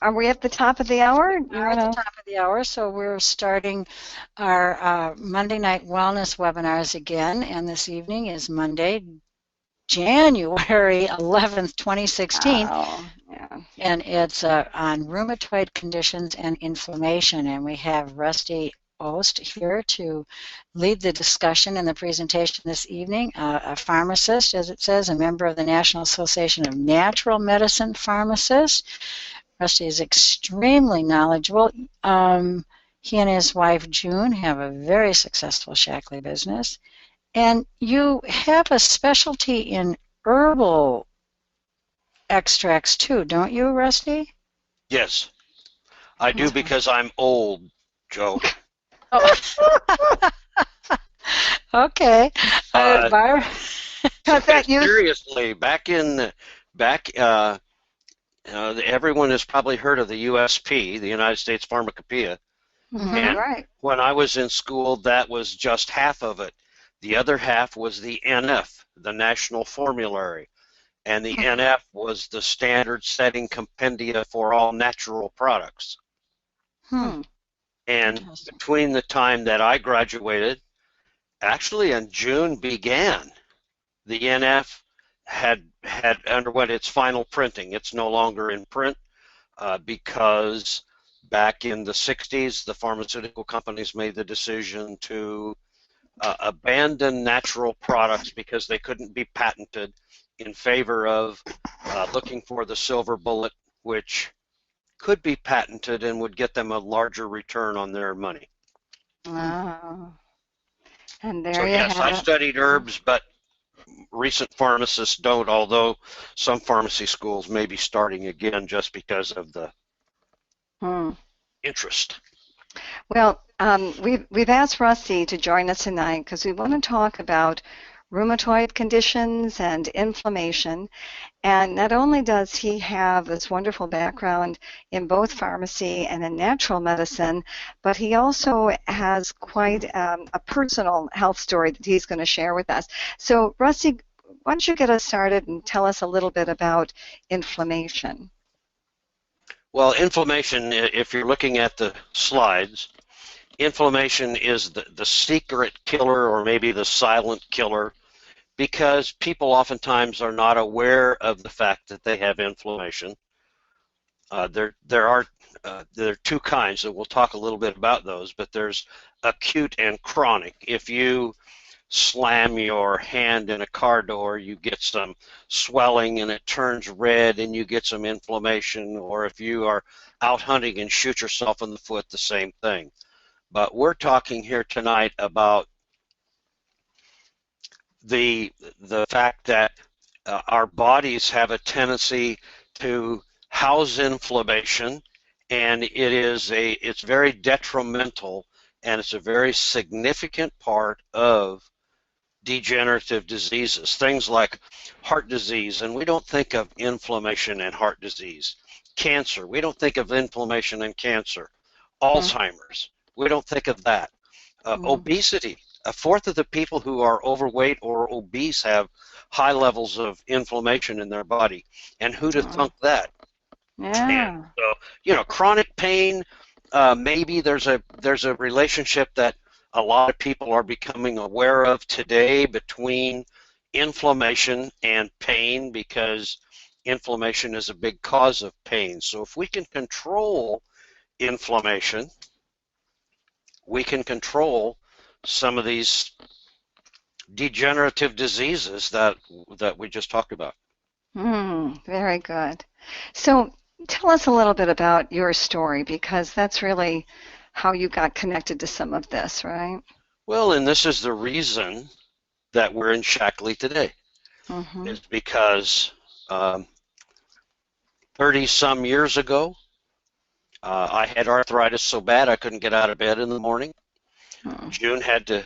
Are we at the top of the hour? You We are at the wanna? top of the hour, so we're starting our Monday night wellness webinars again, and this evening is Monday, January 11th, 2016, Oh, yeah. and it's on rheumatoid conditions and inflammation, and we have Rusty Ost here to lead the discussion and the presentation this evening, a pharmacist, as it says, a member of the National Association of Natural Medicine Pharmacists. Rusty is extremely knowledgeable. He and his wife June have a very successful Shackley business. And you have a specialty in herbal extracts too, don't you, Rusty? Yes, I do because I'm old, Joe. Oh, okay. Uh, Barb? Seriously, back everyone has probably heard of the USP, the United States Pharmacopoeia, and Right. when I was in school, that was just half of it. The other half was the NF, the National Formulary, and the NF was the standard setting compendia for all natural products. Hmm. And between the time that I graduated, actually in June began, the NF had underwent its final printing. It's no longer in print because back in the 60s, the pharmaceutical companies made the decision to abandon natural products because they couldn't be patented in favor of looking for the silver bullet, which could be patented and would get them a larger return on their money. Oh. And there So you yes, I have it. studied herbs, but recent pharmacists don't, although some pharmacy schools may be starting again just because of the Hmm. interest. Well, we've asked Rusty to join us tonight because we want to talk about rheumatoid conditions and inflammation. And not only does he have this wonderful background in both pharmacy and in natural medicine, but he also has quite a personal health story that he's going to share with us. So, Rusty, why don't you get us started and tell us a little bit about inflammation? Well, inflammation, if you're looking at the slides, inflammation is the secret killer or maybe the silent killer because people oftentimes are not aware of the fact that they have inflammation. There are two kinds, and we'll talk a little bit about those, but there's acute and chronic. If you slam your hand in a car door, you get some swelling and it turns red and you get some inflammation, or if you are out hunting and shoot yourself in the foot, the same thing. But we're talking here tonight about the fact that our bodies have a tendency to house inflammation, and it's very detrimental, and it's a very significant part of degenerative diseases, things like heart disease, and we don't think of inflammation and heart disease. Cancer, we don't think of inflammation and cancer. Alzheimer's, we don't think of that. Obesity, a fourth of the people who are overweight or obese have high levels of inflammation in their body. And who'd have thunk that? Yeah. And so, chronic pain, maybe there's a relationship that a lot of people are becoming aware of today between inflammation and pain, because inflammation is a big cause of pain. So if we can control inflammation, we can control some of these degenerative diseases that we just talked about. Very good. So tell us a little bit about your story, because that's really how you got connected to some of this, right? Well, and this is the reason that we're in Shackley today, is because 30-some years ago, I had arthritis so bad I couldn't get out of bed in the morning. June had to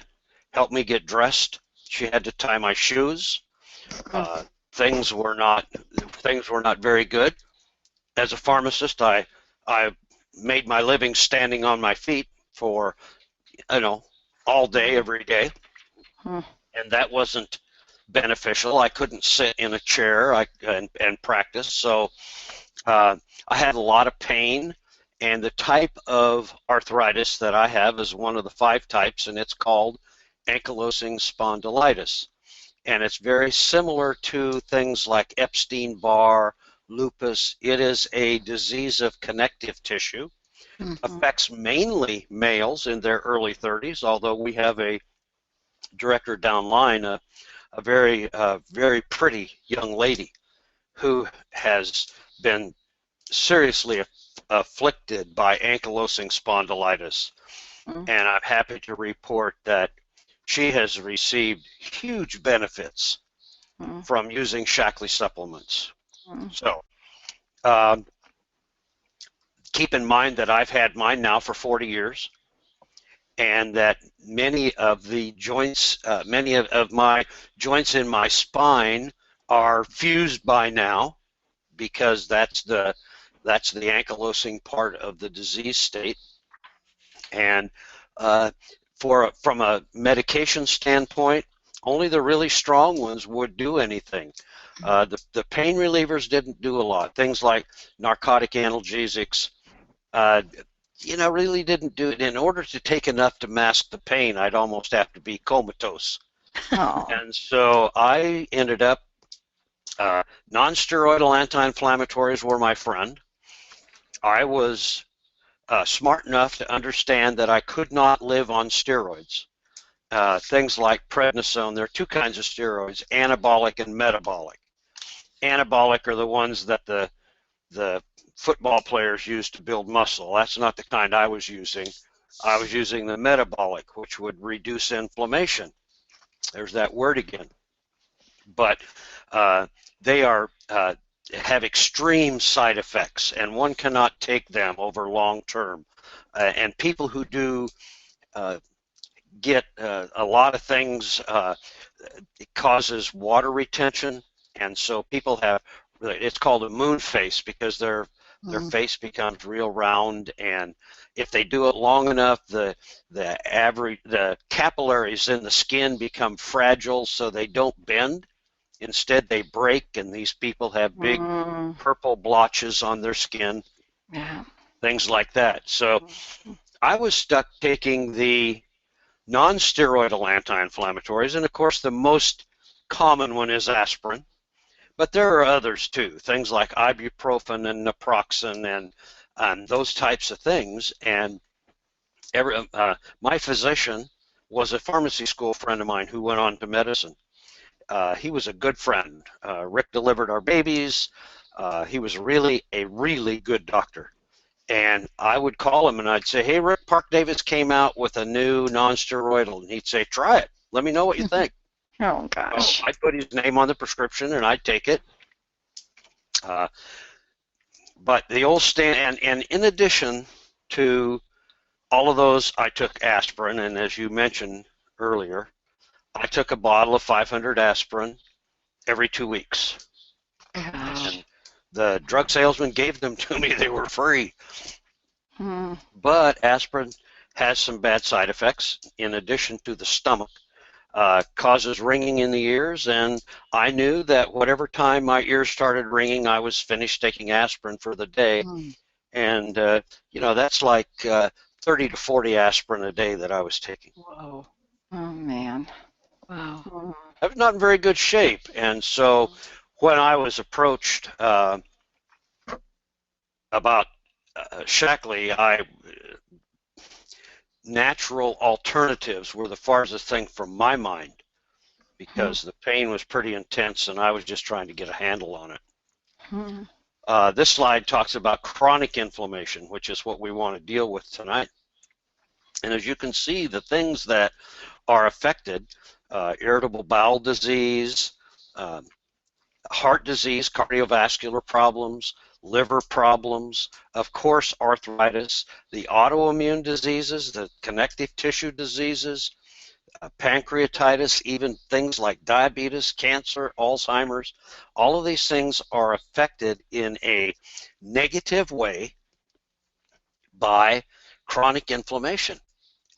help me get dressed. She had to tie my shoes. Things were not very good. As a pharmacist, I made my living standing on my feet for all day, every day, and that wasn't beneficial. I couldn't sit in a chair and practice. So I had a lot of pain, and the type of arthritis that I have is one of the 5 types, and it's called ankylosing spondylitis. And it's very similar to things like Epstein-Barr, lupus. It is a disease of connective tissue, Mhm. affects mainly males in their early 30s, although we have a director downline, a very, very pretty young lady who has been seriously afflicted by ankylosing spondylitis. Mhm. And I'm happy to report that she has received huge benefits Mhm. from using Shackley supplements. Mhm. So um, keep in mind that I've had mine now for 40 years, and that many of the joints, many of my joints in my spine are fused by now, because that's the ankylosing part of the disease state. And uh, from a medication standpoint, only the really strong ones would do anything. The pain relievers didn't do a lot. Things like narcotic analgesics, uh, really didn't do it. In order to take enough to mask the pain, I'd almost have to be comatose. Oh. And so I ended up, non-steroidal anti-inflammatories were my friend. I was smart enough to understand that I could not live on steroids. Things like prednisone, there are 2 kinds of steroids, anabolic and metabolic. Anabolic are the ones that the football players use to build muscle. That's not the kind I was using. I was using the metabolic, which would reduce inflammation. There's that word again. But uh, they have extreme side effects, and one cannot take them over long term. And people who do uh, get a lot of things, it causes water retention, and so people have, it's called a moon face, because their Mhm. face becomes real round, and if they do it long enough, the capillaries in the skin become fragile, so they don't bend. Instead, they break, and these people have big Mm, purple blotches on their skin, yeah. things like that. So Mhm. I was stuck taking the non-steroidal anti-inflammatories, and of course the most common one is aspirin, but there are others too, things like ibuprofen and naproxen and those types of things. And my physician was a pharmacy school friend of mine who went on to medicine. He was a good friend. Rick delivered our babies. He was really a really good doctor. And I would call him and I'd say, "Hey, Rick, Park Davis came out with a new non-steroidal." And he'd say, "Try it. Let me know what you think." Oh So gosh. I'd put his name on the prescription and I'd take it. Uh, but the old stand, and in addition to all of those, I took aspirin. And as you mentioned earlier, I took a bottle of 500 aspirin every 2 weeks. Gosh. And the drug salesman gave them to me. They were free. Hmm. But aspirin has some bad side effects in addition to the stomach. Causes ringing in the ears, and I knew that whatever time my ears started ringing, I was finished taking aspirin for the day. Mhm. And that's like 30 to 40 aspirin a day that I was taking. Whoa. Oh man. Wow. Mm, I was not in very good shape, and so when I was approached about Shackley, natural alternatives were the farthest thing from my mind, mm, because the pain was pretty intense and I was just trying to get a handle on it. mm, This slide talks about chronic inflammation, which is what we want to deal with tonight. And as you can see, the things that are affected, irritable bowel disease, um, heart disease, cardiovascular problems, liver problems, of course, arthritis, the autoimmune diseases, the connective tissue diseases, pancreatitis, even things like diabetes, cancer, Alzheimer's. All of these things are affected in a negative way by chronic inflammation.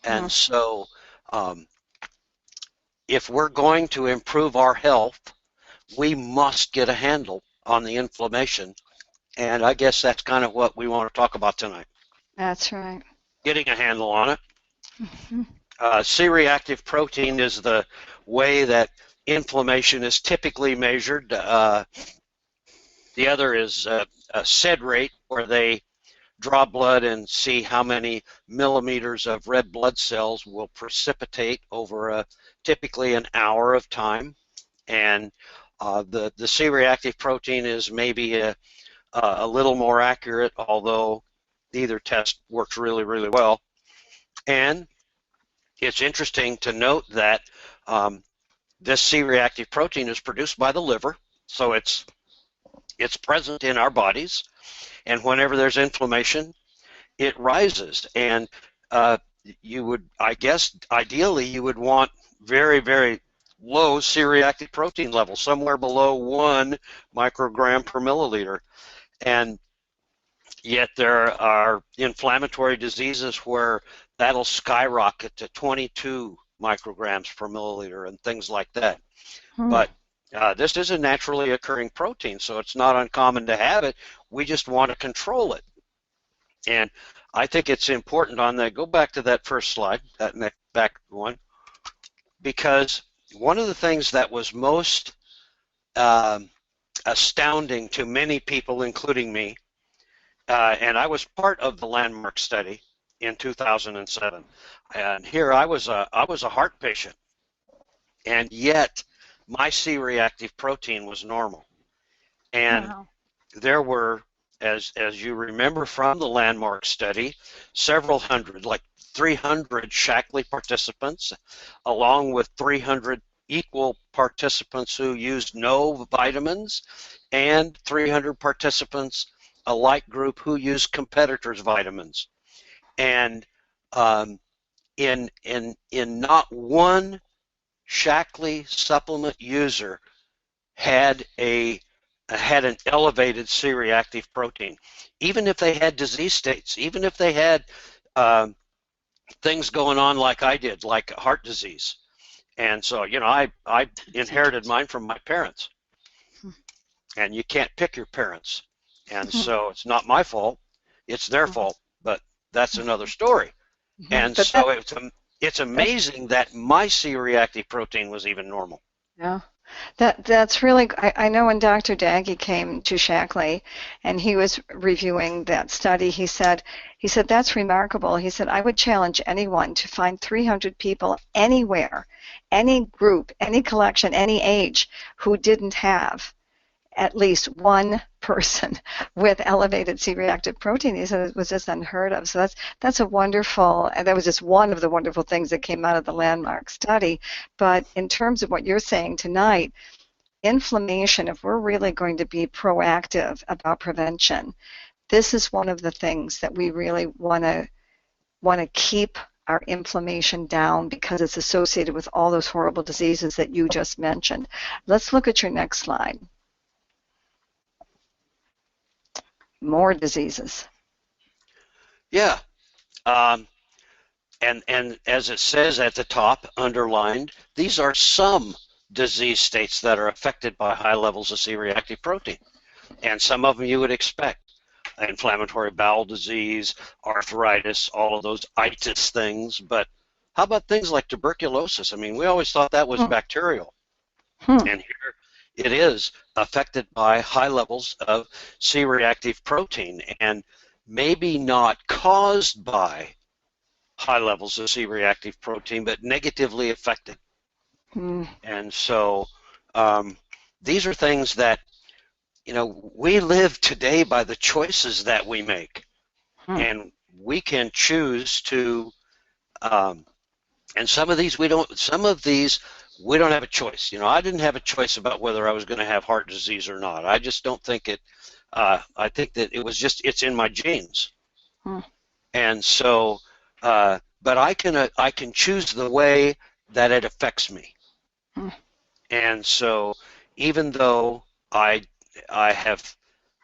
And mm, so, um, if we're going to improve our health, we must get a handle on the inflammation And I guess that's kind of what we want to talk about tonight. That's right. Getting a handle on it. Mm-hmm. C-reactive protein is the way that inflammation is typically measured. The other is a SED rate, where they draw blood and see how many millimeters of red blood cells will precipitate over typically an hour of time. And the C-reactive protein is maybe a little more accurate, although either test works really, really well. And it's interesting to note that this C-reactive protein is produced by the liver, so it's present in our bodies, and whenever there's inflammation, it rises. And you would, I guess, ideally, you would want very, very low C-reactive protein levels, somewhere below 1 microgram per milliliter. And yet there are inflammatory diseases where that'll skyrocket to 22 micrograms per milliliter and things like that. But this is a naturally occurring protein, so it's not uncommon to have it. We just want to control it. And I think it's important on that. Go back to that first slide, that next back one, because one of the things that was most astounding to many people, including me, and I was part of the landmark study in 2007. And here I was a heart patient, and yet my C-reactive protein was normal. And Wow. there were, as you remember from the landmark study, several hundred, like 300 Shackley participants, along with 300 equal participants who used no vitamins, and 300 participants, a like group, who used competitors' vitamins. And in not one Shackley supplement user had an elevated C-reactive protein, even if they had disease states, even if they had things going on like I did, like heart disease. And so, you know, I inherited mine from my parents, and you can't pick your parents. And so it's not my fault, it's their fault, but that's another story. And But so it's amazing that my C-reactive protein was even normal. yeah. That's really, I know when Dr. Daggy came to Shackley and he was reviewing that study, he said that's remarkable. He said, I would challenge anyone to find 300 people anywhere, any group, any collection, any age, who didn't have at least one person with elevated C-reactive protein. He said it was just unheard of. So that's a wonderful, and that was just one of the wonderful things that came out of the landmark study. But in terms of what you're saying tonight, inflammation, if we're really going to be proactive about prevention, this is one of the things that we really want to keep our inflammation down, because it's associated with all those horrible diseases that you just mentioned. Let's look at your next slide. More diseases. Yeah. And as it says at the top, underlined, these are some disease states that are affected by high levels of C-reactive protein. And some of them you would expect. Inflammatory bowel disease, arthritis, all of those itis things. But how about things like tuberculosis? I mean, we always thought that was bacterial. And here it is affected by high levels of C-reactive protein, and maybe not caused by high levels of C-reactive protein, but negatively affected. And so these are things that, you know, we live today by the choices that we make. And we can choose to, and some of these we don't have a choice. You know, I didn't have a choice about whether I was going to have heart disease or not. I just don't think it, I think that it was just, it's in my genes. And so, but I can choose the way that it affects me. And so, even though I have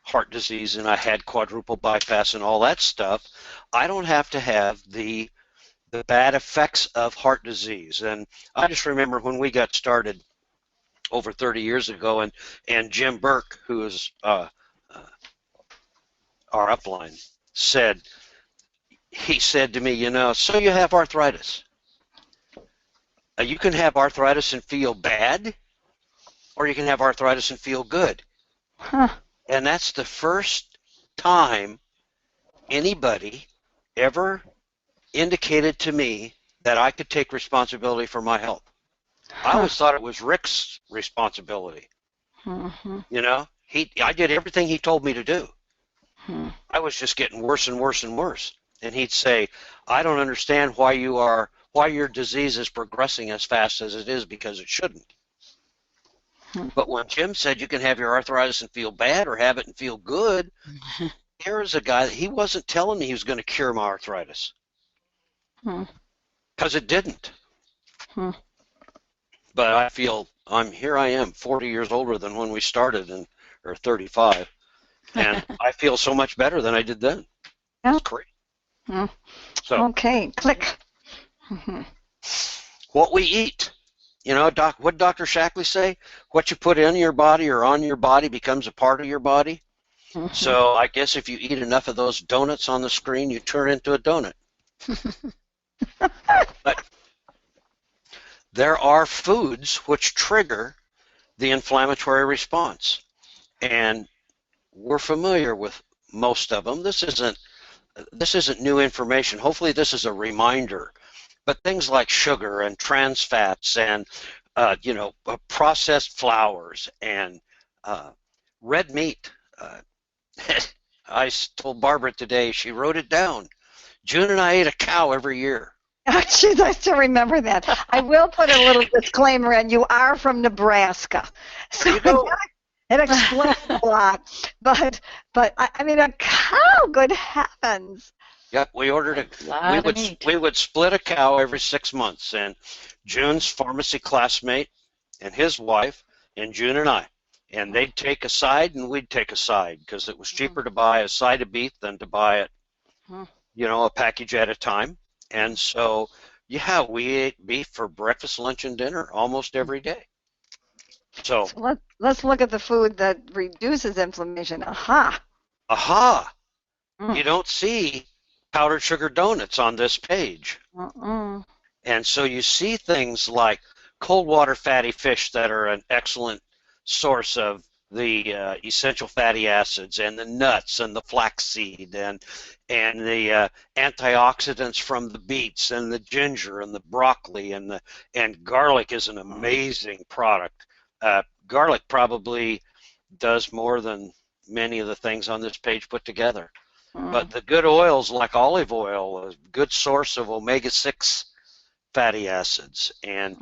heart disease and I had quadruple bypass and all that stuff, I don't have to have the bad effects of heart disease. And I just remember when we got started over 30 years ago, and Jim Burke, who is our upline, he said to me, so you have arthritis. You can have arthritis and feel bad, or you can have arthritis and feel good. Huh. And that's the first time anybody ever indicated to me that I could take responsibility for my health. I always thought it was Rick's responsibility. Mm-hmm. I did everything he told me to do. Hmm. I was just getting worse and worse and worse. And he'd say, I don't understand why your disease is progressing as fast as it is, because it shouldn't. Hmm. But when Jim said you can have your arthritis and feel bad, or have it and feel good, here is a guy that he wasn't telling me he was going to cure my arthritis, Hmm. because it didn't. Hmm. But here I am 40 years older than when we started, or 35, and I feel so much better than I did then. Yeah. It's great. Hmm. So, Okay, click. Mm-hmm. what we eat, what Dr. Shackley say? What you put in your body or on your body becomes a part of your body. Mm-hmm. So I guess if you eat enough of those donuts on the screen, you turn into a donut. But there are foods which trigger the inflammatory response, and we're familiar with most of them. This isn't new information. Hopefully this is a reminder. But things like sugar and trans fats and processed flours and red meat. I told Barbara today, she wrote it down. June and I ate a cow every year. Jeez, I still remember that. I will put a little disclaimer in. You are from Nebraska, so it explains a lot. But I mean, a cow. Good heavens! Yep, we ordered we would split a cow every 6 months, and June's pharmacy classmate and his wife and June and I, and they'd take a side and we'd take a side, because it was cheaper to buy a side of beef than to buy it, a package at a time. And so, yeah, we ate beef for breakfast, lunch, and dinner almost every day. So let's look at the food that reduces inflammation. Aha! Aha! You don't see powdered sugar donuts on this page. And so you see things like cold water fatty fish that are an excellent source of the essential fatty acids, and the nuts and the flaxseed, and the antioxidants from the beets and the ginger and the broccoli, and garlic is an amazing product. Garlic probably does more than many of the things on this page put together. But the good oils like olive oil, a good source of omega-6 fatty acids, and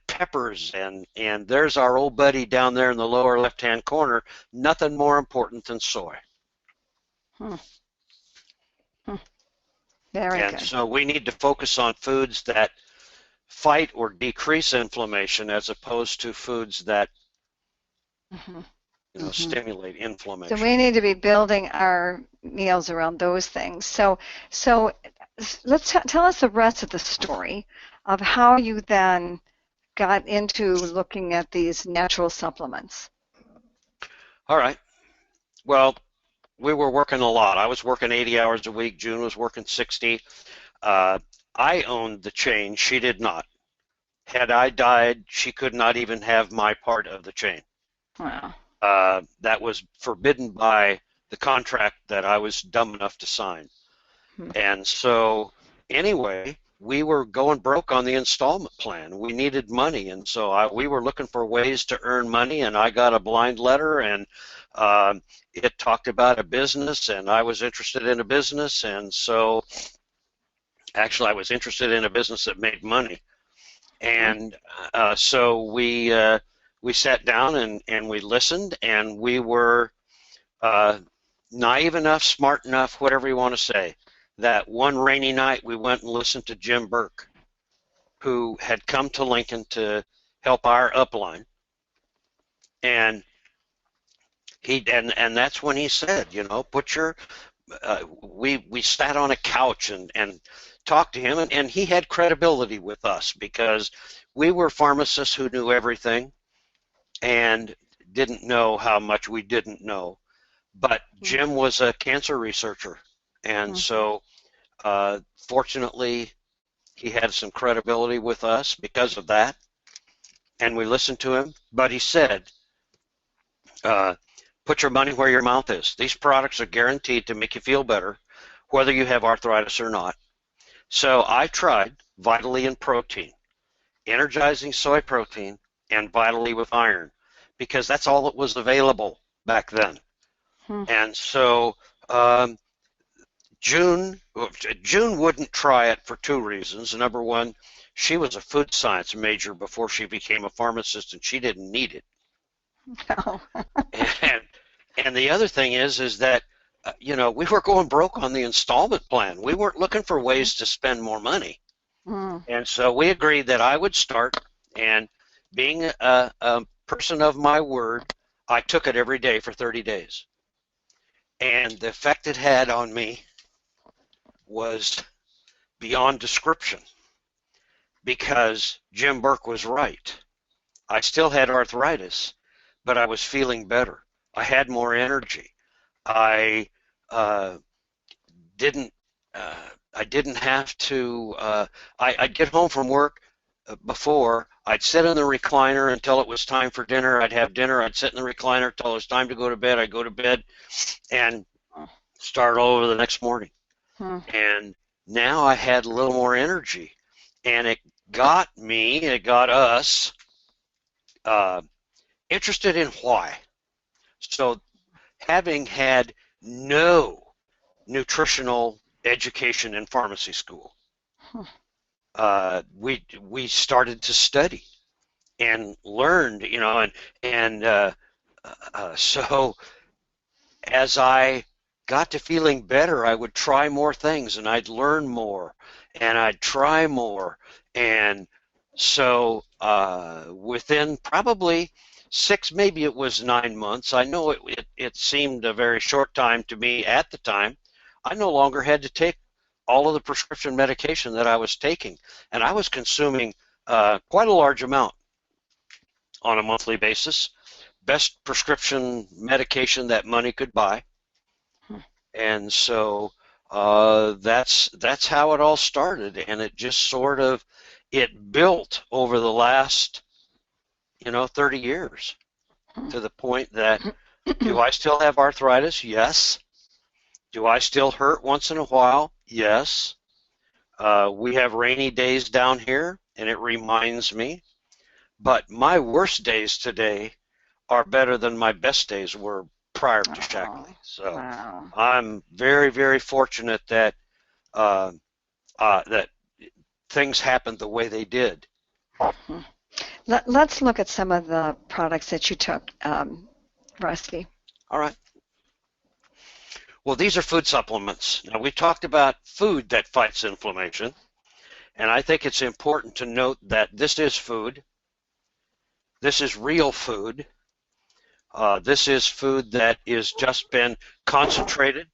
peppers, and there's our old buddy down there in the lower left-hand corner, nothing more important than soy. Very and good. So we need to focus on foods that fight or decrease inflammation, as opposed to foods that stimulate inflammation. So we need to be building our meals around those things. So let's tell us the rest of the story of how you then got into looking at these natural supplements. All right. Well, we were working a lot. I was working 80 hours a week. June was working 60. I owned the chain. She did not. Had I died, she could not even have my part of the chain. Wow. That was forbidden by the contract that I was dumb enough to sign. And so, anyway, we were going broke on the installment plan. We needed money, and so we were looking for ways to earn money, and I got a blind letter, and it talked about a business, and I was interested in a business, and so actually I was interested in a business that made money. And so we sat down and we listened, and we were naive enough, smart enough, whatever you want to say, that one rainy night we went and listened to Jim Burke, who had come to Lincoln to help our upline. And that's when he said, we sat on a couch and talked to him, and he had credibility with us, because we were pharmacists who knew everything and didn't know how much we didn't know. But Jim was a cancer researcher, and so fortunately he had some credibility with us because of that, and we listened to him. But he said, uh, put your money where your mouth is. These products are guaranteed to make you feel better, whether you have arthritis or not. So I tried Vitally and Protein, energizing soy protein, and Vitally with iron, because that's all that was available back then. And so June wouldn't try it for two reasons. Number one, she was a food science major before she became a pharmacist, and she didn't need it. Oh. and the other thing is that we were going broke on the installment plan. We weren't looking for ways to spend more money. And so we agreed that I would start, and being a person of my word, I took it every day for 30 days. And the effect it had on me was beyond description, because Jim Burke was right. I still had arthritis, but I was feeling better. I had more energy. I didn't have to. I'd get home from work before. I'd sit in the recliner until it was time for dinner. I'd have dinner. I'd sit in the recliner until it was time to go to bed. I'd go to bed and start all over the next morning. And now I had a little more energy, and it got us interested in why. So, having had no nutritional education in pharmacy school, we started to study and learned, so as I got to feeling better, I would try more things, and I'd learn more, and I'd try more. And so within probably 6, maybe it was 9 months, I know it seemed a very short time to me at the time, I no longer had to take all of the prescription medication that I was taking, and I was consuming quite a large amount on a monthly basis. Best prescription medication that money could buy. And so that's how it all started, and it just sort of built over the last 30 years to the point that, do I still have arthritis? Yes. Do I still hurt once in a while? Yes. We have rainy days down here, and it reminds me, but my worst days today are better than my best days were prior to Shackley. So Wow. I'm very, very fortunate that that things happened the way they did. Let's look at some of the products that you took, Rusty. All right. Well, these are food supplements. Now, we talked about food that fights inflammation, and I think it's important to note that this is food. This is real food. This is food that is just been concentrated.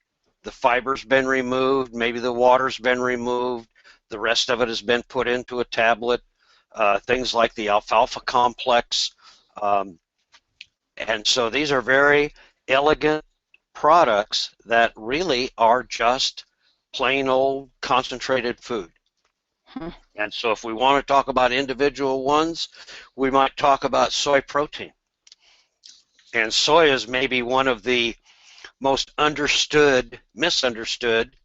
The fiber's been removed, maybe the water's been removed, the rest of it has been put into a tablet, things like the alfalfa complex. And so these are very elegant products that really are just plain old concentrated food. And so if we want to talk about individual ones, we might talk about soy protein. And soy is maybe one of the most misunderstood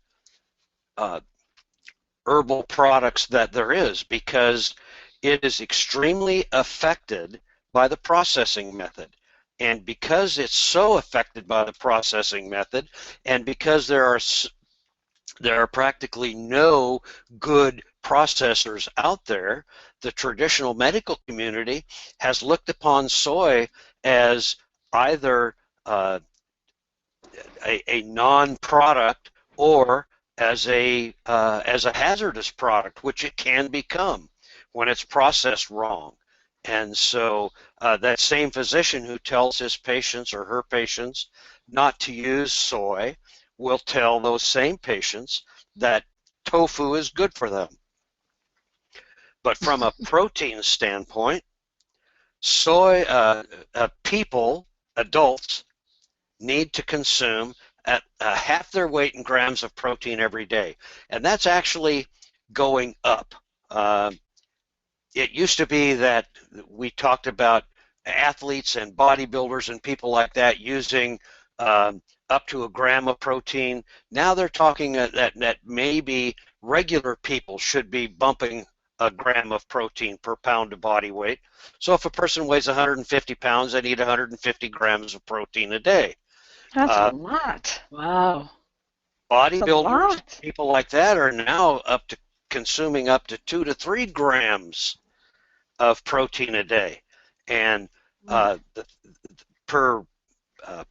herbal products that there is, because it is extremely affected by the processing method. And because it's so affected by the processing method, and because there are practically no good processors out there, the traditional medical community has looked upon soy as either a non-product or as a hazardous product, which it can become when it's processed wrong. And so that same physician who tells his patients or her patients not to use soy will tell those same patients that tofu is good for them. But from a protein standpoint, soy, adults, need to consume at half their weight in grams of protein every day. And that's actually going up. It used to be that we talked about athletes and bodybuilders and people like that using up to a gram of protein. Now they're talking that maybe regular people should be bumping a gram of protein per pound of body weight. So if a person weighs 150 pounds, they need 150 grams of protein a day. That's a lot. Wow. That's a Bodybuilders, lot. people like that are now up to consuming up to 2 to 3 grams of protein a day, and per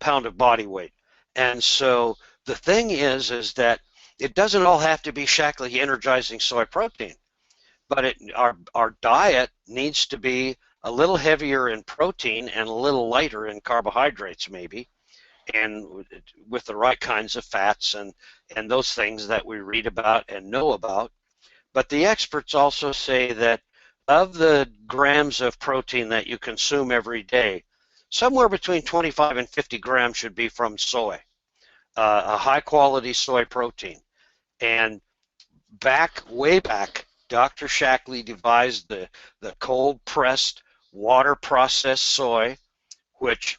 pound of body weight. And so the thing is that it doesn't all have to be Shaklee energizing soy protein, but our diet needs to be a little heavier in protein and a little lighter in carbohydrates maybe, and with the right kinds of fats and those things that we read about and know about. But the experts also say that of the grams of protein that you consume every day, somewhere between 25 and 50 grams should be from soy, a high quality soy protein. And way back, Dr. Shaklee devised the cold pressed water processed soy, which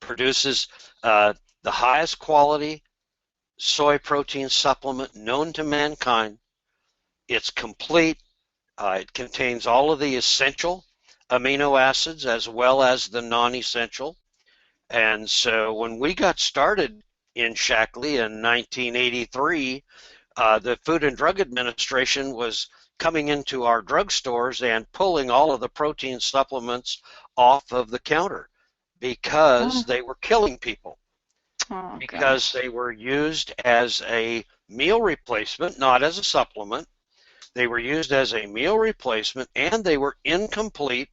produces the highest quality soy protein supplement known to mankind. It's complete. It contains all of the essential amino acids as well as the non-essential. And so when we got started in Shaklee in 1983, the Food and Drug Administration was coming into our drugstores and pulling all of the protein supplements off of the counter because they were killing people. Oh, Because gosh. they were used as a meal replacement, not as a supplement. They were used as a meal replacement, and they were incomplete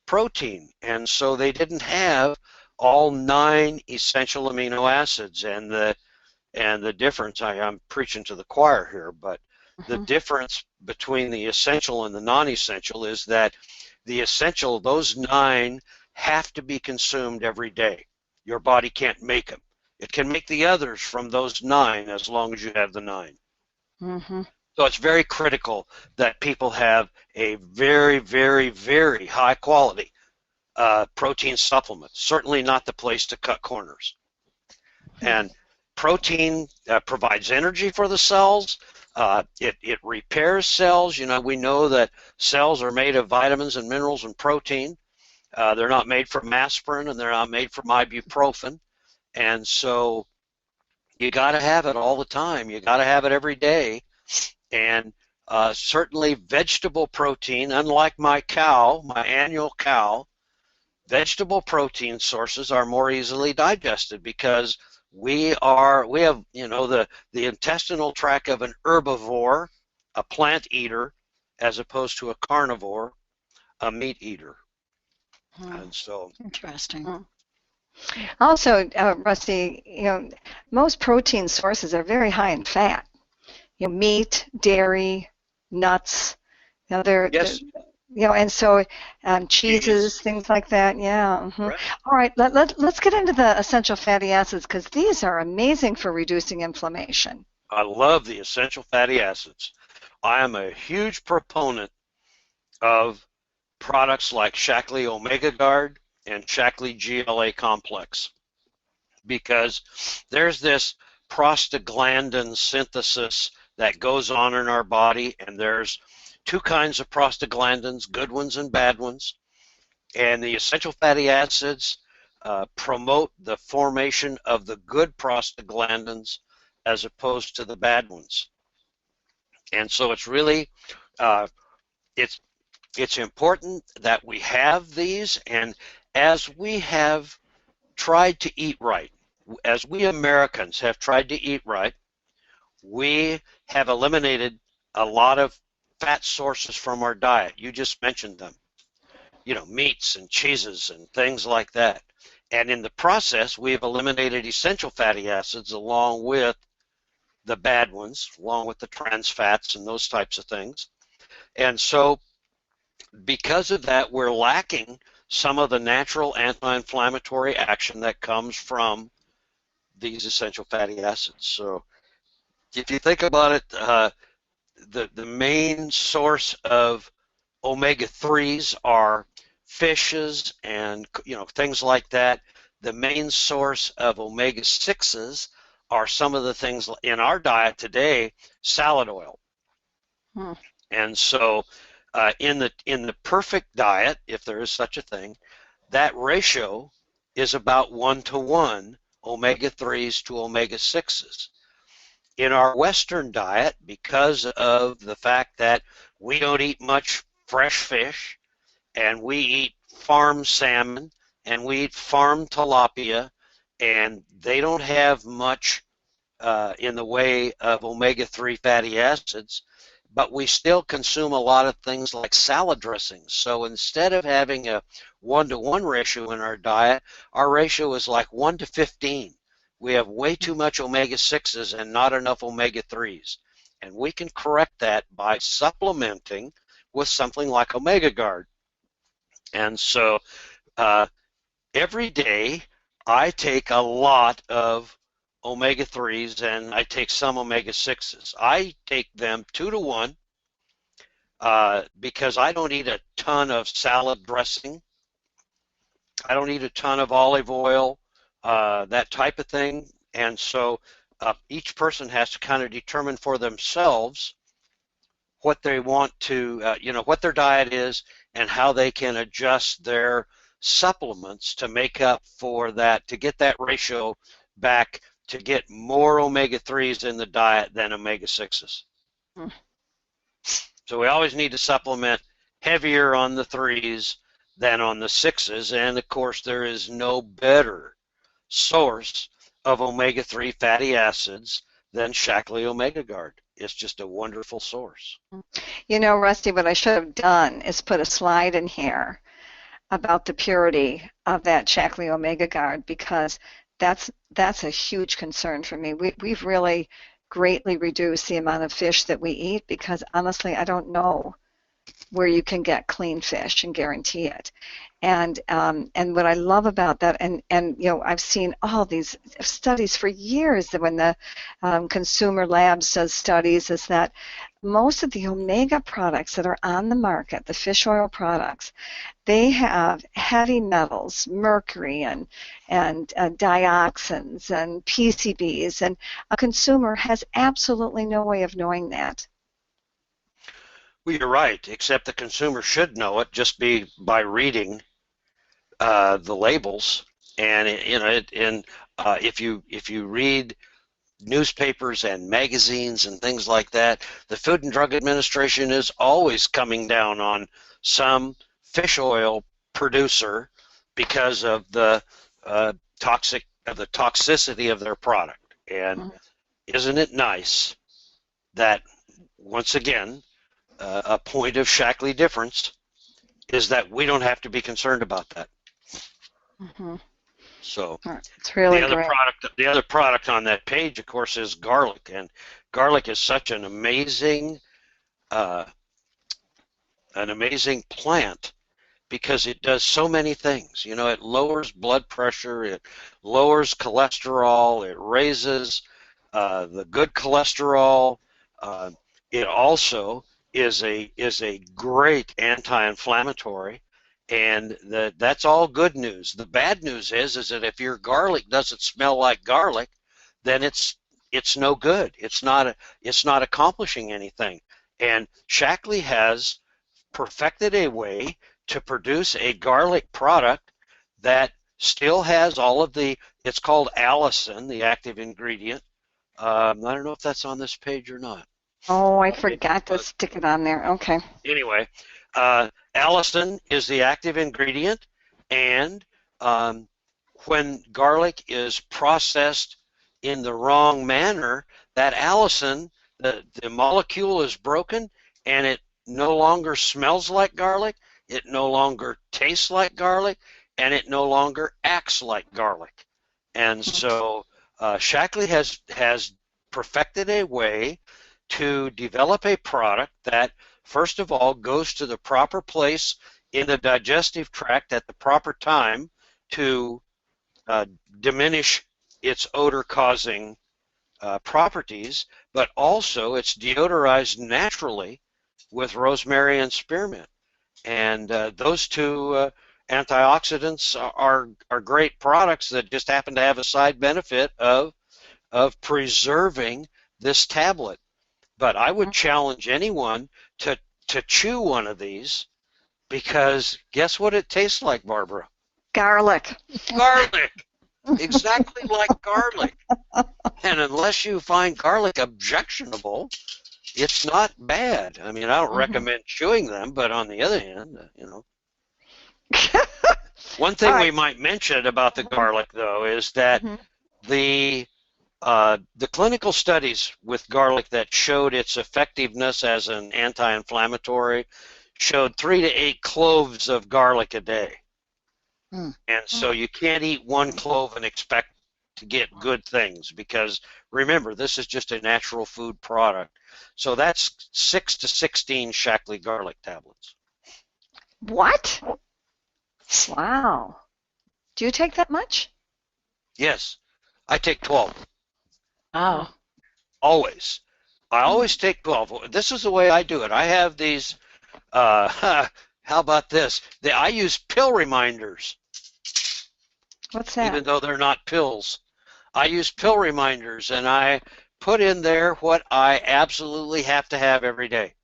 protein, and so they didn't have all 9 essential amino acids. And the difference, I'm preaching to the choir here, but the difference between the essential and the non-essential is that the essential, those 9, have to be consumed every day. Your body can't make them. It can make the others from those 9 as long as you have the 9. Mm-hmm. So it's very critical that people have a very, very, very high quality protein supplement. Certainly not the place to cut corners. And protein provides energy for the cells. It repairs cells. You know, we know that cells are made of vitamins and minerals and protein. They're not made from aspirin, and they're not made from ibuprofen. And so you got to have it all the time. You got to have it every day. And certainly vegetable protein, unlike my annual cow, vegetable protein sources are more easily digested because we have, you know, the intestinal tract of an herbivore, a plant eater, as opposed to a carnivore, a meat eater. And so Interesting. Also, Rusty, you know, most protein sources are very high in fat. You know, meat, dairy, nuts. You know, yes, and so cheeses, cheese, things like that. Yeah. right. All right, let's get into the essential fatty acids because these are amazing for reducing inflammation. I love the essential fatty acids. I am a huge proponent of products like Shaklee Omega Guard and Shaklee GLA Complex because there's this prostaglandin synthesis that goes on in our body, and there's 2 kinds of prostaglandins, good ones and bad ones, and the essential fatty acids promote the formation of the good prostaglandins as opposed to the bad ones. And so it's really it's important that we have these, and as we have tried to eat right, as we Americans have tried to eat right, we have eliminated a lot of fat sources from our diet. You just mentioned them, you know, meats and cheeses and things like that. And in the process, we have eliminated essential fatty acids along with the bad ones, along with the trans fats and those types of things. And so because of that, we're lacking some of the natural anti-inflammatory action that comes from these essential fatty acids. So if you think about it, the main source of omega-3s are fishes and things like that. The main source of omega-6s are some of the things in our diet today, salad oil. Hmm. And so in the perfect diet, if there is such a thing, that ratio is about 1-to-1 omega-3s to omega-6s. In our Western diet, because of the fact that we don't eat much fresh fish, and we eat farm salmon, and we eat farm tilapia, and they don't have much in the way of omega-3 fatty acids, but we still consume a lot of things like salad dressings. So instead of having a 1-to-1 ratio in our diet, our ratio is like 1-to-15. We have way too much omega-6s and not enough omega-3s. And we can correct that by supplementing with something like Omega Guard. And so every day I take a lot of omega-3s and I take some omega-6s. I take them 2-to-1 because I don't eat a ton of salad dressing. I don't eat a ton of olive oil, that type of thing. And so each person has to kind of determine for themselves what they want to, what their diet is and how they can adjust their supplements to make up for that, to get that ratio back, to get more omega-3s in the diet than omega-6s. Hmm. So we always need to supplement heavier on the 3s than on the 6s, and of course there is no better source of omega-3 fatty acids than Shaklee Omega Guard. It's just a wonderful source. You know, Rusty, what I should have done is put a slide in here about the purity of that Shaklee Omega Guard, because that's a huge concern for me. We've really greatly reduced the amount of fish that we eat, because honestly, I don't know where you can get clean fish and guarantee it. And what I love about that, and I've seen all these studies for years that when the Consumer Labs does studies, is that most of the omega products that are on the market, the fish oil products, they have heavy metals, mercury and dioxins and PCBs, and a consumer has absolutely no way of knowing that. Well, you're right, except the consumer should know it just by reading the labels. And if you read newspapers and magazines and things like that, the Food and Drug Administration is always coming down on some fish oil producer because of the toxicity of their product. And isn't it nice that, once again, a point of Shaklee difference is that we don't have to be concerned about that. Mm-hmm. So it's really great. The other product on that page, of course, is garlic, and garlic is such an amazing plant because it does so many things. It lowers blood pressure, it lowers cholesterol, it raises the good cholesterol. It also is a great anti-inflammatory, and that's all good news. The bad news is that if your garlic doesn't smell like garlic, then it's no good. It's not accomplishing anything. And Shaklee has perfected a way to produce a garlic product that still has all of it's called allicin, the active ingredient. I don't know if that's on this page or not. Oh, I forgot to stick it on there. Okay. Anyway, allicin is the active ingredient, and when garlic is processed in the wrong manner, that allicin, the molecule is broken, and it no longer smells like garlic, it no longer tastes like garlic, and it no longer acts like garlic. And so Shaklee has perfected a way to develop a product that, first of all, goes to the proper place in the digestive tract at the proper time to diminish its odor-causing properties, but also it's deodorized naturally with rosemary and spearmint. And those two antioxidants are great products that just happen to have a side benefit of preserving this tablet. But I would challenge anyone to chew one of these, because guess what it tastes like, Barbara? Garlic. Garlic. Exactly like garlic. And unless you find garlic objectionable, it's not bad. I mean, I don't recommend chewing them, but on the other hand, one thing we might mention about the garlic, though, is that the clinical studies with garlic that showed its effectiveness as an anti-inflammatory showed 3 to 8 cloves of garlic a day. And so you can't eat 1 clove and expect to get good things, because remember, this is just a natural food product. So that's 6 to 16 Shaklee garlic tablets. What? Wow. Do you take that much? Yes, I take 12. Wow. Always. I always take 12. This is the way I do it. I have these, how about this? I use pill reminders. What's that? Even though they're not pills. I use pill reminders, and I put in there what I absolutely have to have every day.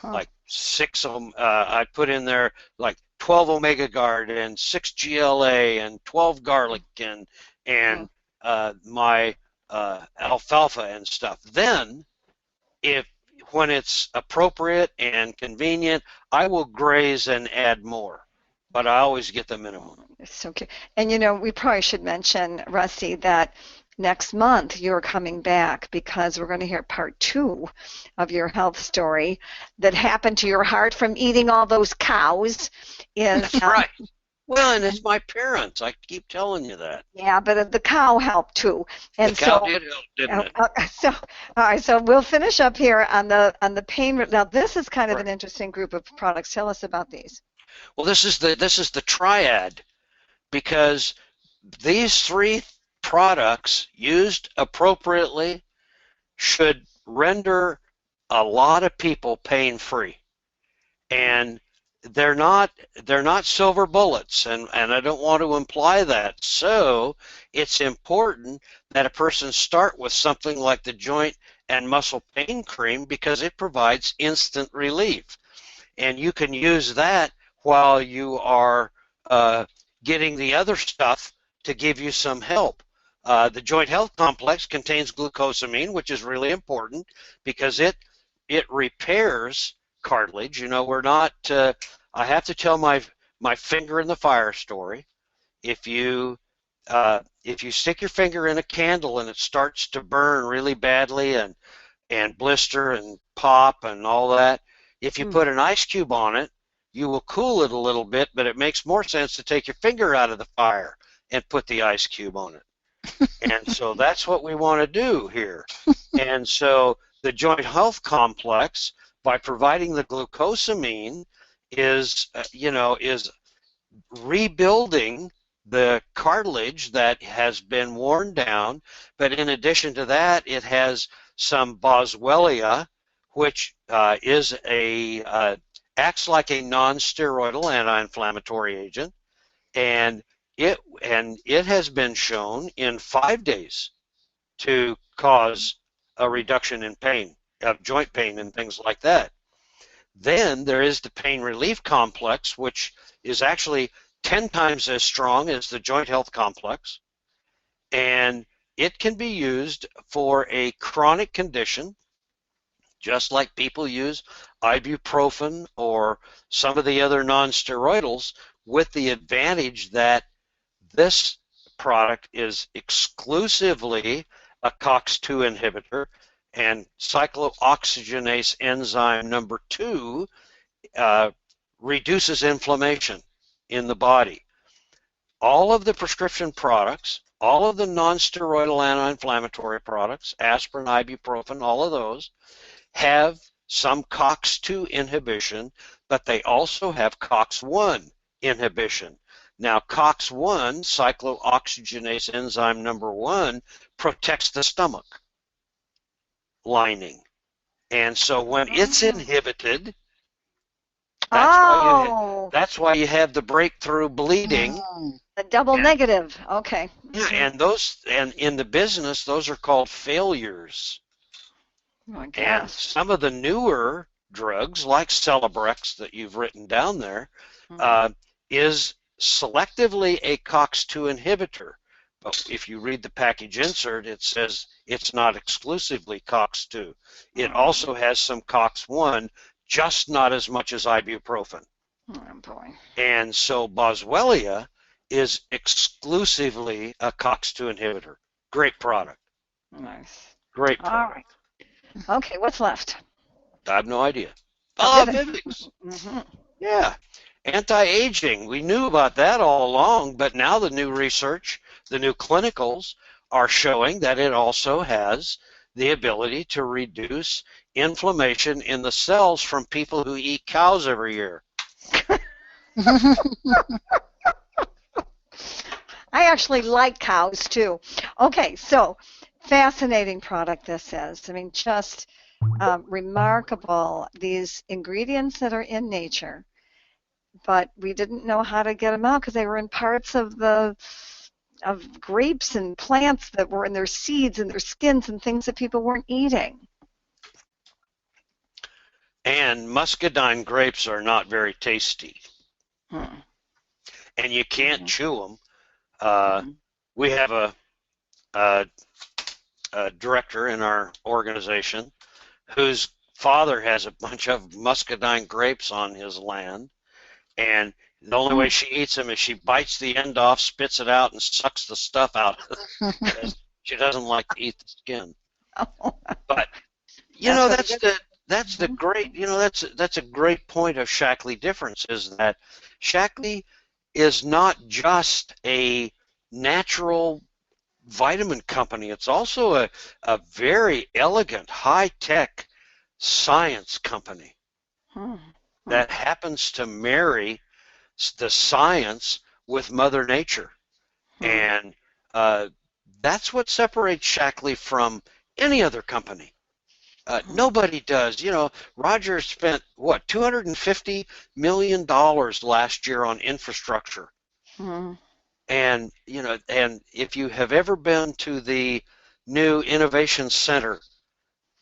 Like 6 of them. I put in there like 12 Omega Guard and 6 GLA and 12 garlic and my alfalfa and stuff. Then, when it's appropriate and convenient, I will graze and add more. But I always get the minimum. It's so cute. And we probably should mention, Rusty, that next month you're coming back, because we're going to hear part 2 of your health story that happened to your heart from eating all those cows. Right. Well, and it's my parents. I keep telling you that. Yeah, but the cow helped too. And the cow did help, didn't it? All right. So we'll finish up here on the pain. Now, this is kind of an interesting group of products. Tell us about these. Well, this is the triad, because these 3 products used appropriately should render a lot of people pain-free. And they're not silver bullets, and I don't want to imply that. So it's important that a person start with something like the joint and muscle pain cream, because it provides instant relief. And you can use that while you are getting the other stuff to give you some help. The Joint Health Complex contains glucosamine, which is really important because it repairs cartilage. We're not. I have to tell my finger in the fire story. If you stick your finger in a candle and it starts to burn really badly and blister and pop and all that, if you put an ice cube on it, you will cool it a little bit, but it makes more sense to take your finger out of the fire and put the ice cube on it. And so that's what we want to do here. And so the Joint Health Complex, by providing the glucosamine, is rebuilding the cartilage that has been worn down. But in addition to that, it has some boswellia, which acts like a non-steroidal anti-inflammatory agent, and it has been shown in 5 days to cause a reduction in pain, of joint pain and things like that. Then there is the pain relief complex, which is actually 10 times as strong as the Joint Health Complex, and it can be used for a chronic condition, just like people use ibuprofen or some of the other non-steroidals, with the advantage that this product is exclusively a COX-2 inhibitor, and cyclooxygenase enzyme number 2 reduces inflammation in the body. All of the prescription products, all of the non-steroidal anti-inflammatory products, aspirin, ibuprofen, all of those, have some COX-2 inhibition, but they also have COX-1 inhibition. Now, COX-1, cyclooxygenase enzyme number 1, protects the stomach lining. And so when it's inhibited, that's why you have the breakthrough bleeding. The double negative. Okay. Yeah, and in the business, those are called failures. I guess. And some of the newer drugs, like Celebrex that you've written down there, is selectively a COX-2 inhibitor. But if you read the package insert, it says it's not exclusively COX-2. It also has some COX-1, just not as much as ibuprofen. Oh, boy. And so Boswellia is exclusively a COX-2 inhibitor. Great product. Nice. Great product. All right. Okay, what's left? I have no idea. Vivix. Yeah. Anti-aging. We knew about that all along, but now the new research, the new clinicals are showing that it also has the ability to reduce inflammation in the cells from people who eat cows every year. I actually like cows too. Okay, so fascinating product this is. I mean, just remarkable, these ingredients that are in nature, but we didn't know how to get them out because they were in parts of grapes and plants that were in their seeds and their skins and things that people weren't eating. And muscadine grapes are not very tasty. And you can't chew them. We have a director in our organization whose father has a bunch of muscadine grapes on his land, and the only way she eats them is she bites the end off, spits it out, and sucks the stuff out because she doesn't like to eat the skin. But that's the great, that's a great point of Shaklee difference, is that Shaklee is not just a natural vitamin company. It's also a very elegant, high-tech science company that happens to marry the science with Mother Nature. And that's what separates Shaklee from any other company. Nobody does. Roger spent, what, $250 million last year on infrastructure. And, and if you have ever been to the new Innovation Center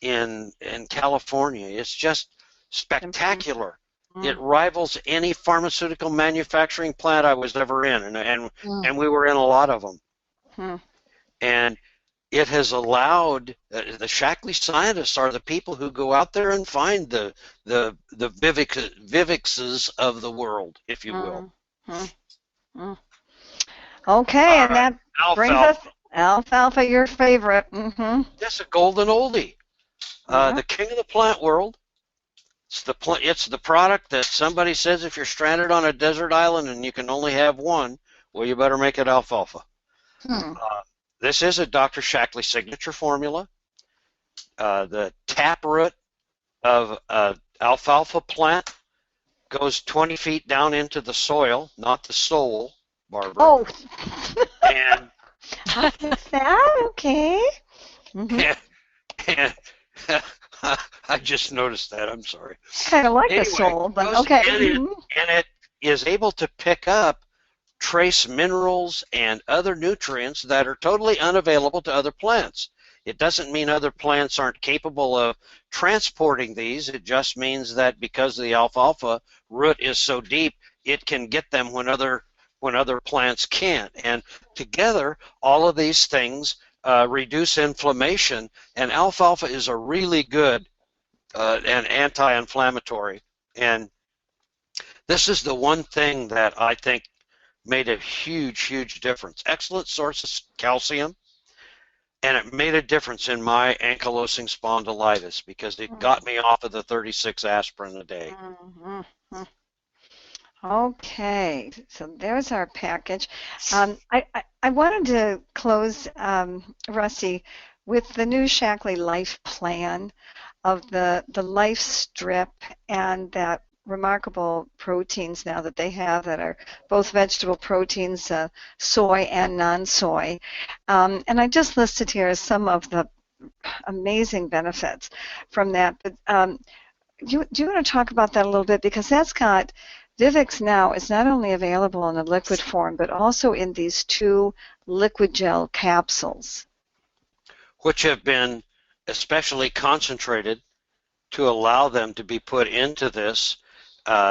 in California, it's just spectacular. It rivals any pharmaceutical manufacturing plant I was ever in, and we were in a lot of them. And it has allowed the Shaklee scientists are the people who go out there and find the Vivixes of the world, if you will. Okay, and that brings us alfalfa, your favorite. That's a golden oldie. The king of the plant world. It's the product that somebody says if you're stranded on a desert island and you can only have one, well, you better make it alfalfa. This is a Dr. Shaklee signature formula. The taproot of alfalfa plant goes 20 feet down into the soil, not the soul, Barbara. Oh. And how is that? Okay. And I just noticed that. I'm sorry. Kind of like the soul, but okay. And it is able to pick up trace minerals and other nutrients that are totally unavailable to other plants. It doesn't mean other plants aren't capable of transporting these. It just means that because the alfalfa root is so deep, it can get them when other plants can't. And together, all of these things reduce inflammation, and alfalfa is a really good and anti-inflammatory. And this is the one thing that I think made a huge difference. Excellent source of calcium, and it made a difference in my ankylosing spondylitis because it got me off of the 36 aspirin a day. Okay, so there's our package. I wanted to close, Rusty, with the new Shaklee Life Plan. of the life strip and that remarkable proteins now that they have that are both vegetable proteins, soy and non-soy. And I just listed here some of the amazing benefits from that. But do you want to talk about that a little bit? Because that's got Vivix now is not only available in a liquid form, but also in these 2 liquid gel capsules. which have been especially concentrated to allow them to be put into this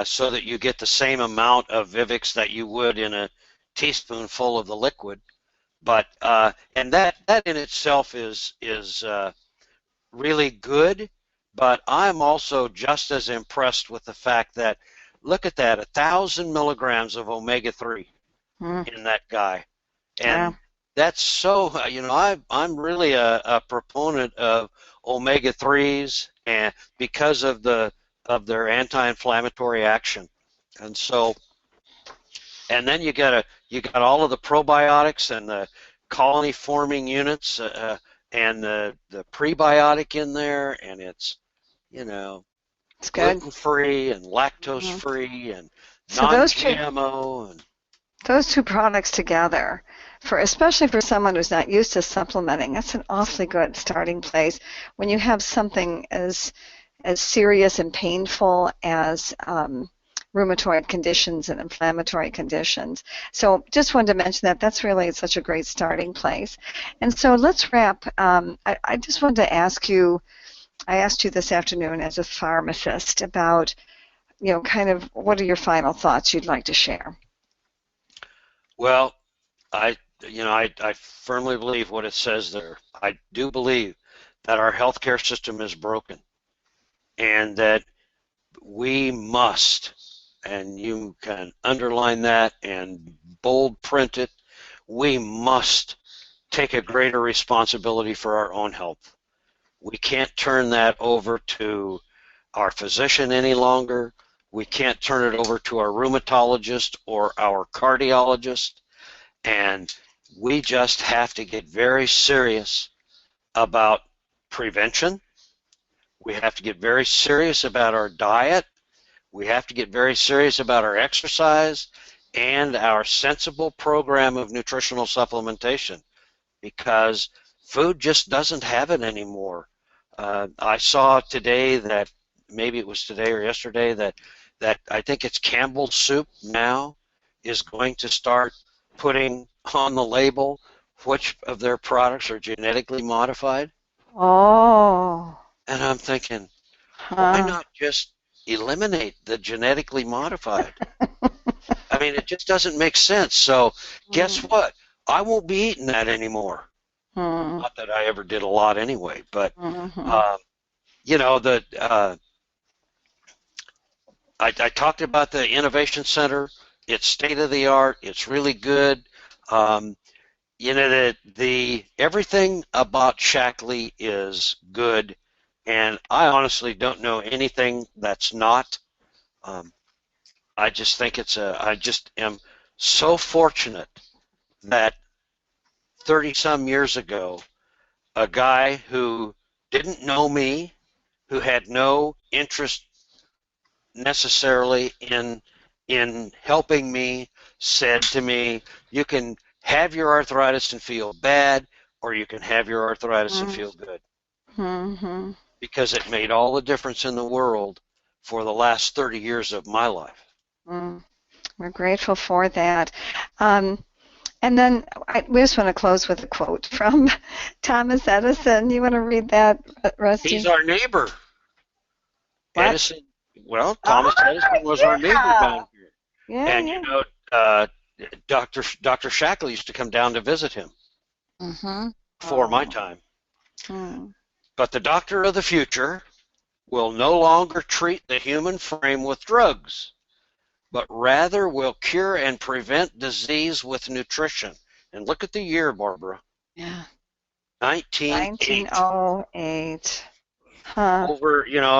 so that you get the same amount of Vivix that you would in a teaspoonful of the liquid. But and that in itself is really good. But I'm also just as impressed with the fact that look at that, 1,000 milligrams of omega-3 in that guy, Yeah. and that's so. You know, I'm really a proponent of omega-3s, and because of their anti-inflammatory action, and so. And then you got all of the probiotics and the colony forming units and the prebiotic in there, and it's, you know, It's good. gluten free and lactose free and So non-GMO and those two products together, for especially for someone who's not used to supplementing, that's an awfully good starting place when you have something as serious and painful as rheumatoid conditions and inflammatory conditions. So just wanted to mention that that's really such a great starting place. And so let's wrap. I just wanted to ask you, I asked you this afternoon as a pharmacist about, kind of what are your final thoughts you'd like to share? well, I I firmly believe what it says there. I do believe that our healthcare system is broken and that we must, and you can underline that and bold print it, we must take a greater responsibility for our own health. We can't turn that over to our physician any longer. We can't turn it over to our rheumatologist or our cardiologist. And we just have to get very serious about prevention. We have to get very serious about our diet. We have to get very serious about our exercise and our sensible program of nutritional supplementation because food just doesn't have it anymore. I saw today that maybe it was today or yesterday that I think it's Campbell's Soup now is going to start putting on the label which of their products are genetically modified. Oh, And I'm thinking, why huh. not just eliminate the genetically modified? I mean, it just doesn't make sense. So guess what? I won't be eating that anymore. Hmm. Not that I ever did a lot anyway, but Hmm. uh, you know, I talked about the Innovation Center. It's state of the art. It's really good. Um, the everything about Shackley is good, and I honestly don't know anything that's not. Um, I just think I just am so fortunate that 30 some years ago, a guy who didn't know me, who had no interest necessarily in helping me, said to me, you can have your arthritis and feel bad, or you can have your arthritis and feel good. Hmm. Because it made all the difference in the world for the last 30 years of my life. We're grateful for that. Um, and then we just want to close with a quote from Thomas Edison. You want to read that, He's Rusty? our neighbor. What? Edison, well, Oh, Thomas Edison was our neighbor down here. yeah, And, yeah. uh, Dr. Shackle used to come down to visit him before my Oh. time. Hmm. But the doctor of the future will no longer treat the human frame with drugs, but rather will cure and prevent disease with nutrition. And look at the year, Barbara. Yeah. 1908. 1908. Huh.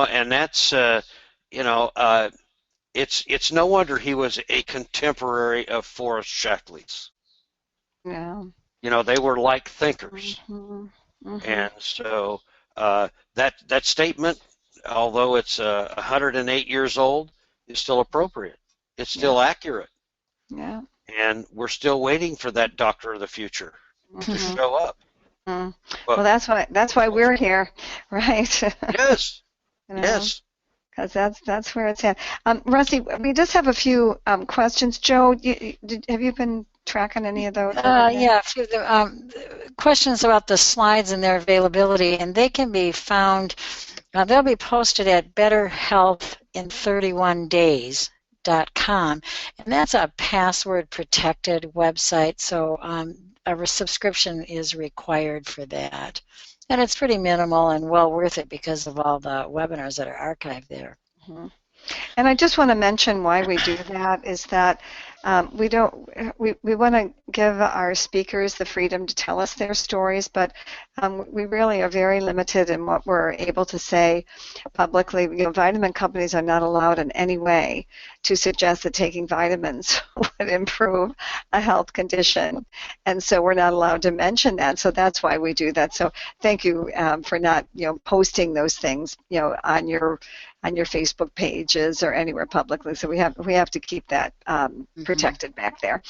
And that's, it's no wonder he was a contemporary of Forrest Shackley's. Yeah. They were like thinkers. Hmm. Hmm. And so That statement, although it's 108 years old, is still appropriate. It's Yeah. still accurate, Yeah. and we're still waiting for that doctor of the future to Mhm. show up. Mm. Well, But that's why we're here, right? yes, You know, yes. because that's where it's at. Rusty, we just have a few questions. Joe, have you been tracking any of those over there? Yeah, a few of the questions about the slides and their availability, and they can be found, they'll be posted at betterhealthin31days.com, and that's a password protected website, so a subscription is required for that. And it's pretty minimal and well worth it because of all the webinars that are archived there. Mhm. And I just want to mention why we do that is that we want to give our speakers the freedom to tell us their stories, but we really are very limited in what we're able to say publicly. Vitamin companies are not allowed in any way to suggest that taking vitamins would improve a health condition, and so we're not allowed to mention that. So that's why we do that. So thank you for not posting those things on your Facebook pages or anywhere publicly. So we have to keep that protected back there.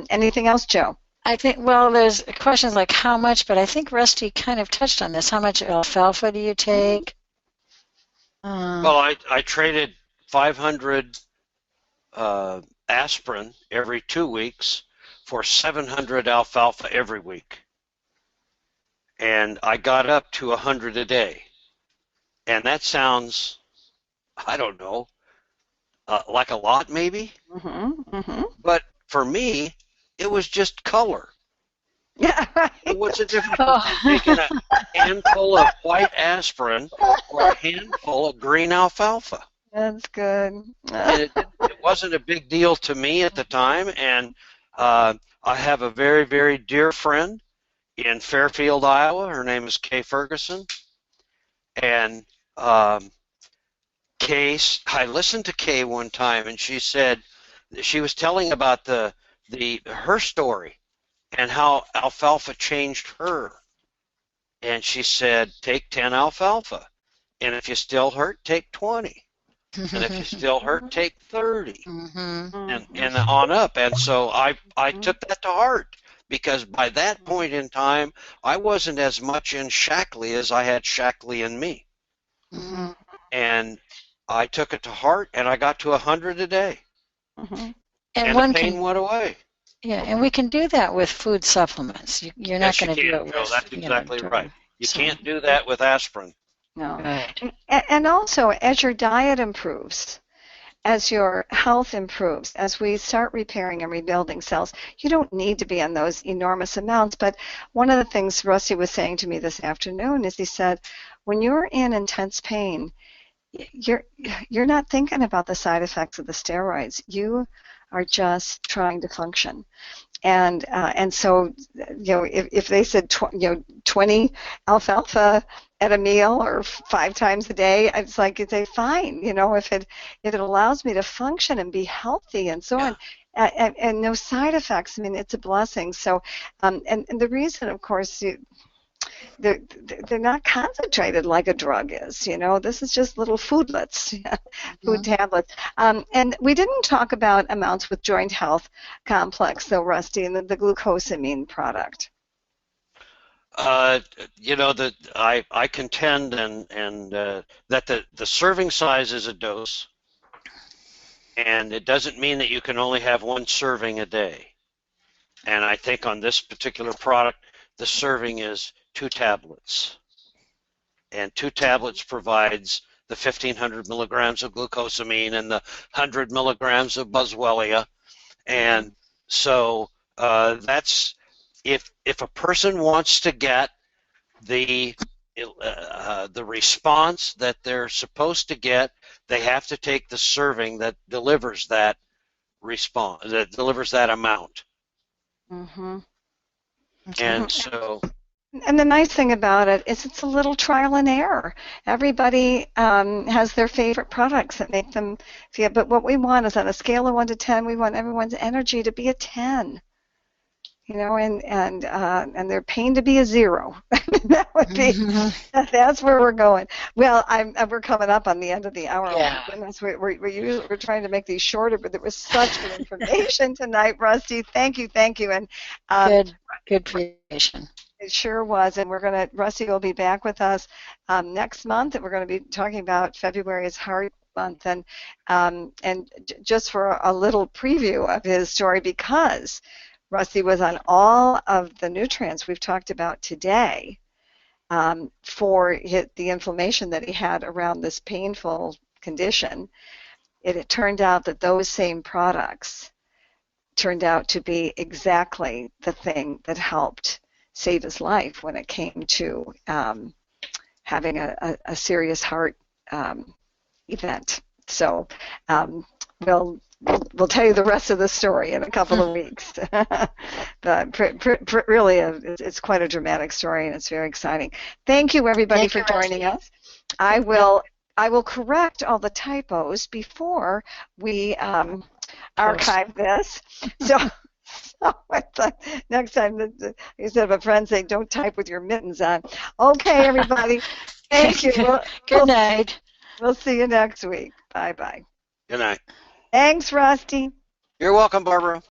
Anything else, Joe? I think, well, there's questions like how much, but I think Rusty kind of touched on this. How much alfalfa do you take? Well, I traded 500 aspirin every 2 weeks for 700 alfalfa every week, and I got up to 100 a day. And that sounds, I don't know, like a lot maybe, Mm-hmm. Mm-hmm. but for me, it was just color. Yeah, right. What's the difference Oh. between taking a handful of white aspirin or a handful of green alfalfa? That's good. And it wasn't a big deal to me at the time. And I have a very, very dear friend in Fairfield, Iowa. Her name is Kay Ferguson. And Kay, I listened to Kay one time, and she said she was telling about her story and how alfalfa changed her. And she said, take 10 alfalfa, and if you still hurt, take 20, and if you still hurt, take 30, and on up. And so I took that to heart, because by that point in time, I wasn't as much in Shackley as I had Shackley in me. Mm-hmm. And I took it to heart, and I got to 100 a day, Mm-hmm. and the pain went away. Yeah, and we can do that with food supplements. You're not Yes, you going to do can, it Joe. with, That's exactly right. You so- can't do that with aspirin. No. Right. And also, as your diet improves, as your health improves, as we start repairing and rebuilding cells, you don't need to be on those enormous amounts. But one of the things Rusty was saying to me this afternoon is he said, when you're in intense pain, you're not thinking about the side effects of the steroids. You are just trying to function. And so if they said 20 alfalfa at a meal or 5 times a day, it's like you'd say fine, if it allows me to function and be healthy and so on, and no side effects. I mean, it's a blessing. So and the reason, of course, they're not concentrated like a drug is. This is just little foodlets, food tablets. And we didn't talk about amounts with Joint Health Complex, though, Rusty, and the glucosamine product. I contend and that the serving size is a dose, and it doesn't mean that you can only have one serving a day. And I think on this particular product, the serving is 2 tablets, and 2 tablets provides the 1,500 milligrams of glucosamine and the 100 milligrams of boswellia. And so that's, if a person wants to get the response that they're supposed to get, they have to take the serving that delivers that response, that delivers that amount. Mm-hmm. And so, and the nice thing about it is it's a little trial and error. Everybody has their favorite products that make them feel, but what we want is on a scale of 1 to 10, we want everyone's energy to be a 10. and their pain to be a 0. That would be, that's where we're going. Well, we're coming up on the end of the hour. Oh Yeah. my goodness, we're trying to make these shorter, but there was such good information tonight, Rusty. Thank you, and Good presentation. it sure was. And Rusty will be back with us next month, and we're going to be talking about February's Heart Month, and just for a little preview of his story, because Rusty was on all of the nutrients we've talked about today for the inflammation that he had around this painful condition. It turned out that those same products turned out to be exactly the thing that helped save his life when it came to having a serious heart event. So we'll tell you the rest of the story in a couple of weeks. But really, it's quite a dramatic story, and it's very exciting. Thank you, everybody, for joining us. I will correct all the typos before we archive this. So next time, instead of a friend saying, "Don't type with your mittens on." Okay, everybody. Thank you. Good night. We'll see you next week. Bye-bye. Good night. Thanks, Rusty. You're welcome, Barbara.